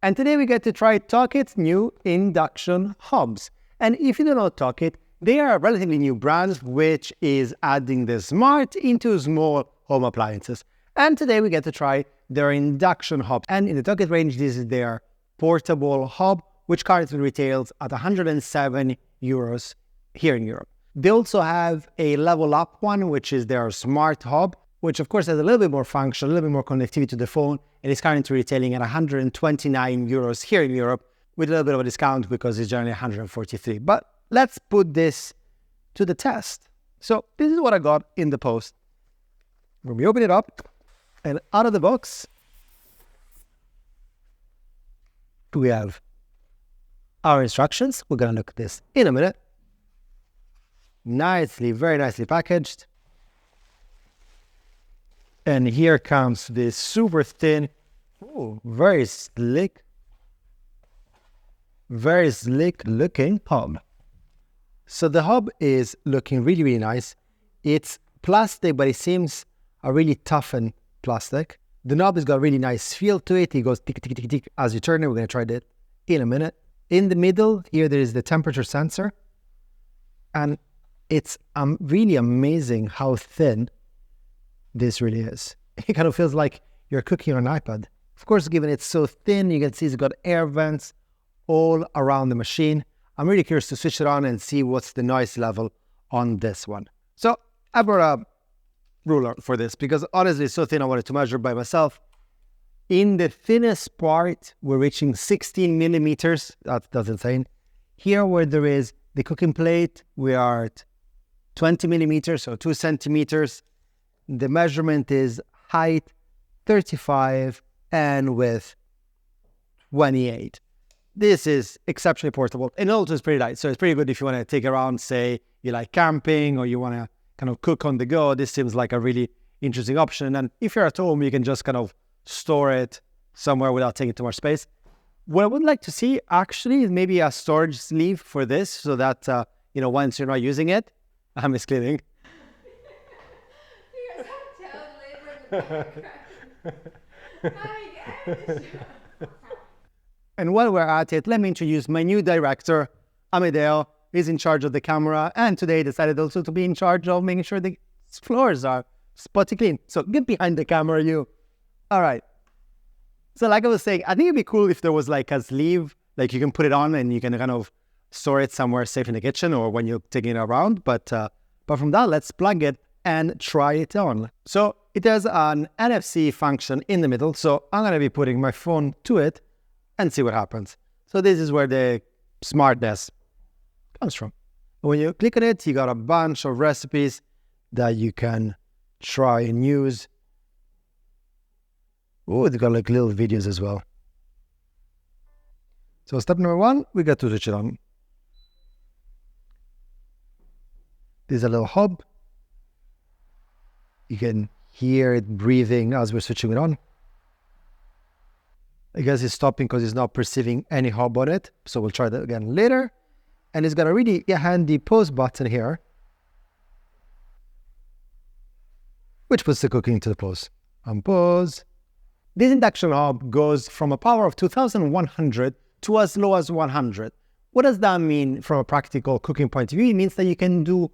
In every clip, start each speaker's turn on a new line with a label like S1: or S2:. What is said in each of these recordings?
S1: And today we get to try Tokit's new induction hobs. And if you don't know Tokit, they are a relatively new brand which is adding the smart into small home appliances. And today we get to try their induction hob. And in the Tokit range, this is their portable hob, which currently retails at 107 euros here in Europe. They also have a level up one, which is their smart hob, which of course has a little bit more function, a little bit more connectivity to the phone, and is currently retailing at 129 euros here in Europe, with a little bit of a discount because it's generally 143. But let's put this to the test. So this is what I got in the post. When we open it up, and out of the box, we have our instructions. We're going to look at this in a minute. Nicely, very nicely packaged. And here comes this super thin, very slick looking hob. So the hob is looking really, really nice. It's plastic, but it seems a really toughened plastic. The knob has got a really nice feel to it. It goes tick, tick, tick, tick as you turn it. We're going to try that in a minute. In the middle, here there is the temperature sensor. And it's really amazing how thin this really is. It kind of feels like you're cooking on an iPad. Of course, given it's so thin, you can see it's got air vents all around the machine. I'm really curious to switch it on and see what's the noise level on this one. So I brought a ruler for this because honestly it's so thin I wanted to measure by myself. In the thinnest part, we're reaching 16 millimeters. That's insane. Here where there is the cooking plate, we are at 20 millimeters, so 2 centimeters. The measurement is height 35 and width 28. This is exceptionally portable and also it's pretty light. So it's pretty good if you want to take around, say you like camping or you want to kind of cook on the go. This seems like a really interesting option. And if you're at home, you can just kind of store it somewhere without taking too much space. What I would like to see actually is maybe a storage sleeve for this so that, once you're not using it, I'm just kidding. And while we're at it, let me introduce my new director, Amedeo. He's in charge of the camera and today decided also to be in charge of making sure the floors are spotty clean. So get behind the camera, you. All right. So like I was saying, I think it'd be cool if there was like a sleeve, like you can put it on and you can kind of store it somewhere safe in the kitchen or when you're taking it around. But from that, let's plug it and try it on. So it has an NFC function in the middle. So I'm going to be putting my phone to it and see what happens. So this is where the smartness comes from. When you click on it, you got a bunch of recipes that you can try and use. Oh, they got like little videos as well. So step number 1, we got to switch it on. There's a little hob. You can hear it breathing as we're switching it on. I guess it's stopping because it's not perceiving any hob on it. So we'll try that again later. And it's got a really handy pause button here, which puts the cooking to the pause. Unpause. This induction hob goes from a power of 2100 to as low as 100. What does that mean from a practical cooking point of view? It means that you can do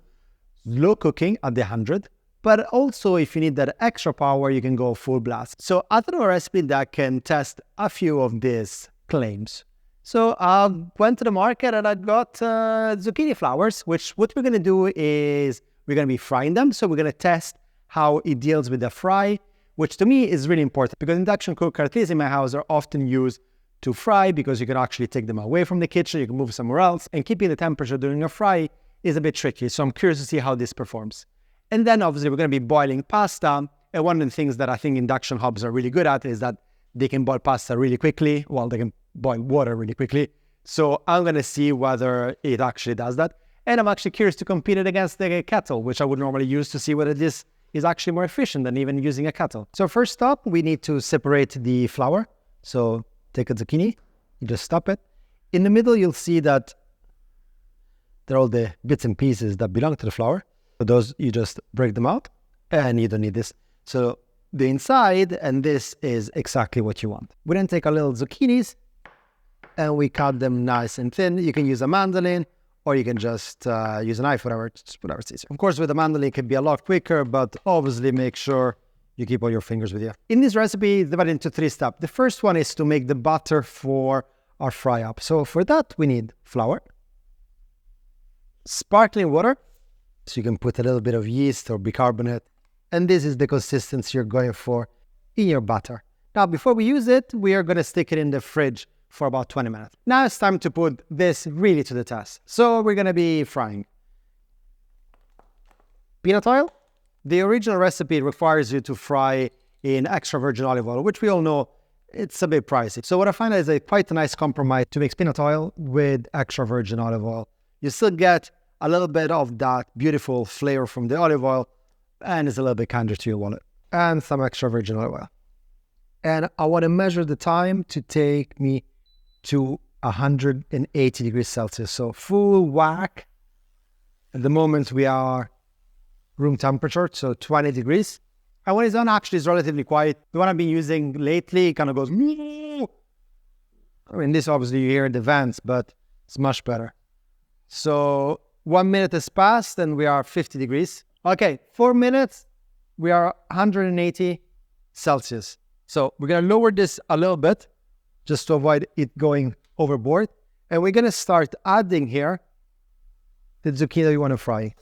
S1: slow cooking at the 100. But also, if you need that extra power, you can go full blast. So I thought of a recipe that can test a few of these claims. So I went to the market and I got zucchini flowers, which what we're going to do is we're going to be frying them. So we're going to test how it deals with the fry, which to me is really important because induction cookers, at least in my house, are often used to fry because you can actually take them away from the kitchen, you can move somewhere else, and keeping the temperature during a fry is a bit tricky. So I'm curious to see how this performs. And then obviously we're going to be boiling pasta. And one of the things that I think induction hobs are really good at is that they can boil pasta really quickly, while they can boil water really quickly. So I'm going to see whether it actually does that. And I'm actually curious to compete it against the kettle, which I would normally use to see whether this is actually more efficient than even using a kettle. So first up, we need to separate the flour. So take a zucchini, you just stop it. In the middle, you'll see that there are all the bits and pieces that belong to the flour. So those, you just break them out and you don't need this. So the inside, and this is exactly what you want. We then take our little zucchinis and we cut them nice and thin. You can use a mandolin, or you can just use a knife, whatever's easier. Of course, with a mandolin, it can be a lot quicker, but obviously make sure you keep all your fingers with you. In this recipe, it's divided into 3 steps. The first one is to make the butter for our fry up. So for that, we need flour, sparkling water, so you can put a little bit of yeast or bicarbonate, and this is the consistency you're going for in your batter. Now, before we use it, we are going to stick it in the fridge for about 20 minutes. Now it's time to put this really to the test. So we're going to be frying. Peanut oil. The original recipe requires you to fry in extra virgin olive oil, which we all know it's a bit pricey. So what I find is quite a nice compromise to mix peanut oil with extra virgin olive oil. You still get a little bit of that beautiful flavor from the olive oil, and it's a little bit kinder to your wallet. And some extra virgin olive oil. And I want to measure the time to take me to 180 degrees Celsius. So full whack. At the moment we are room temperature, so 20 degrees. And when it's on, actually it's relatively quiet. The one I've been using lately kind of goes, I mean, this obviously you hear the vents, but it's much better. So 1 minute has passed and we are 50 degrees. Okay, 4 minutes, we are 180 Celsius. So we're going to lower this a little bit just to avoid it going overboard. And we're going to start adding here the zucchini that you want to fry.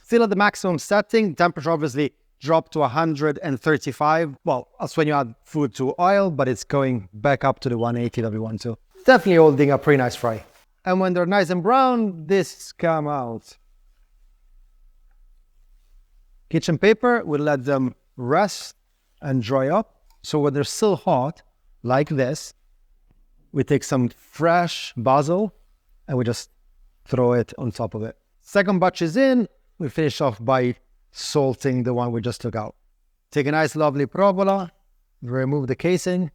S1: Still at the maximum setting, temperature obviously dropped to 135. Well, that's when you add food to oil, but it's going back up to the 180 that we want to. Definitely holding a pretty nice fry. And when they're nice and brown, this come out. Kitchen paper, we'll let them rest and dry up. So when they're still hot, like this, we take some fresh basil and we just throw it on top of it. Second batch is in. We finish off by salting the one we just took out. Take a nice lovely provola, remove the casing.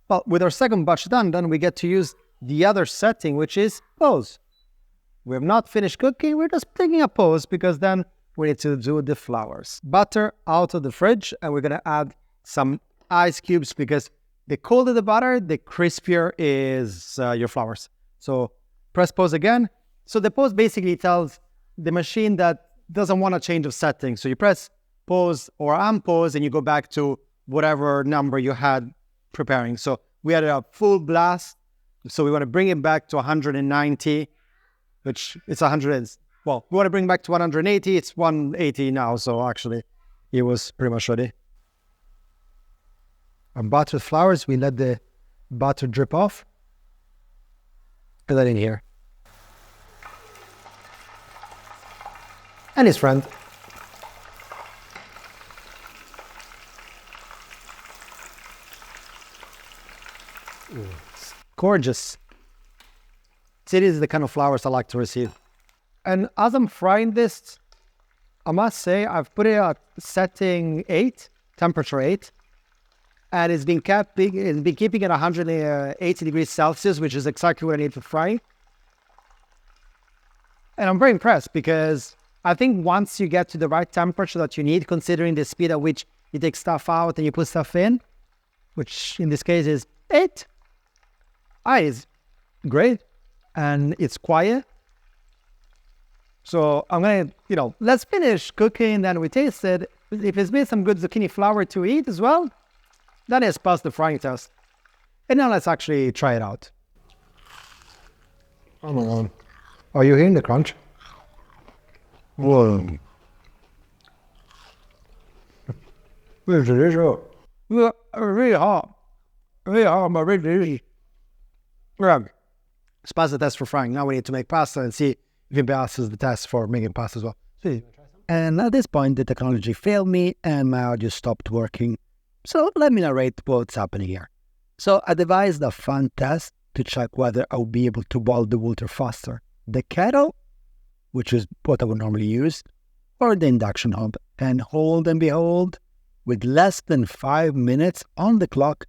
S1: Well, with our second batch done, then we get to use the other setting, which is pause. We have not finished cooking, we're just taking a pause because then we need to do the flowers. Butter out of the fridge, and we're gonna add some ice cubes because the colder the butter, the crispier is your flowers. So press pause again. So the pause basically tells the machine that doesn't want to change of setting. So you press pause or unpause and you go back to whatever number you had preparing. So we had a full blast. So we want to bring it back to 190, which it's 100. Well, we want to bring it back to 180. It's 180 now. So actually it was pretty much ready. Our buttered flowers, we let the butter drip off. Put that in here. And his friend. Ooh, it's gorgeous. See, this is the kind of flowers I like to receive. And as I'm frying this, I must say I've put it at setting 8, temperature 8. And it's been keeping at 180 degrees Celsius, which is exactly what I need to fry. And I'm very impressed because I think once you get to the right temperature that you need, considering the speed at which you take stuff out and you put stuff in, which in this case is 8, it's great and it's quiet. So I'm going to, let's finish cooking, then we taste it. If it's been some good zucchini flour to eat as well, then it's passed the frying test. And now let's actually try it out. Oh my God. Are you hearing the crunch? Whoa. It's delicious. Really hot. Really hot, but really delicious. Yeah. Let's pass the test for frying. Now we need to make pasta and see if it passes the test for making pasta as well. And at this point, the technology failed me and my audio stopped working. So let me narrate what's happening here. So I devised a fun test to check whether I would be able to boil the water faster. The kettle, which is what I would normally use, or the induction hob. And hold and behold, with less than 5 minutes on the clock,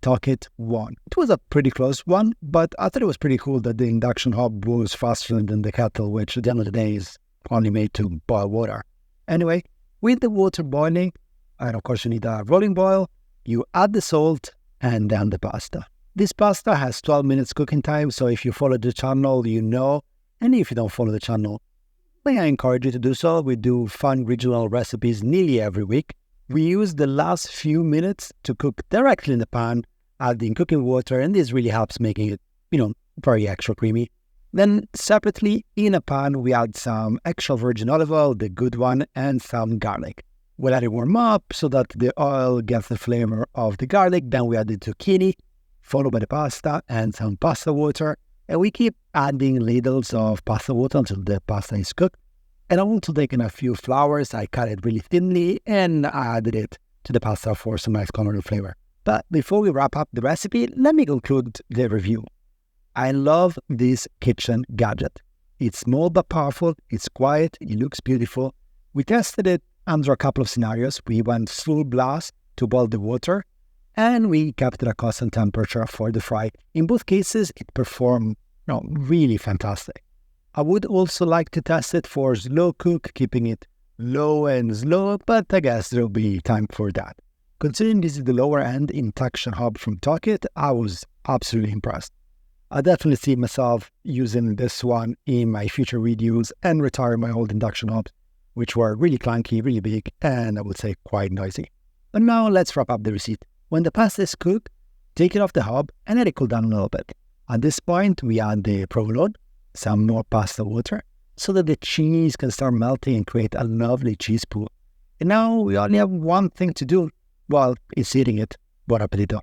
S1: Tokit won. It was a pretty close one, but I thought it was pretty cool that the induction hob was faster than the kettle, which at the end of the day is only made to boil water. Anyway,
S2: With the water boiling, and of course you need a rolling boil, you add the salt and then the pasta. This pasta has 12 minutes cooking time, so if you follow the channel, you know, and if you don't follow the channel, may I encourage you to do so. We do fun regional recipes nearly every week. We use the last few minutes to cook directly in the pan, adding cooking water, and this really helps making it, very extra creamy. Then separately in a pan, we add some extra virgin olive oil, the good one, and some garlic. We let it warm up so that the oil gets the flavor of the garlic. Then we add the zucchini, followed by the pasta and some pasta water. And we keep adding ladles of pasta water until the pasta is cooked. And I'm also taking a few flowers. I cut it really thinly and I added it to the pasta for some nice color and flavor. But before we wrap up the recipe, let me conclude the review. I love this kitchen gadget. It's small but powerful, it's quiet, it looks beautiful. We tested it under a couple of scenarios. We went full blast to boil the water, and we kept it at a constant temperature for the fry. In both cases, it performed really fantastic. I would also like to test it for slow cook, keeping it low and slow, but I guess there'll be time for that. Considering this is the lower end induction hob from Tokit, I was absolutely impressed. I definitely see myself using this one in my future videos and retiring my old induction hobs, which were really clunky, really big, and I would say quite noisy. But now let's wrap up the receipt. When the pasta is cooked, take it off the hob and let it cool down a little bit. At this point, we add the provolone, some more pasta water, so that the cheese can start melting and create a lovely cheese pool. And now we only have one thing to do. Well, it's eating it. Buon appetito.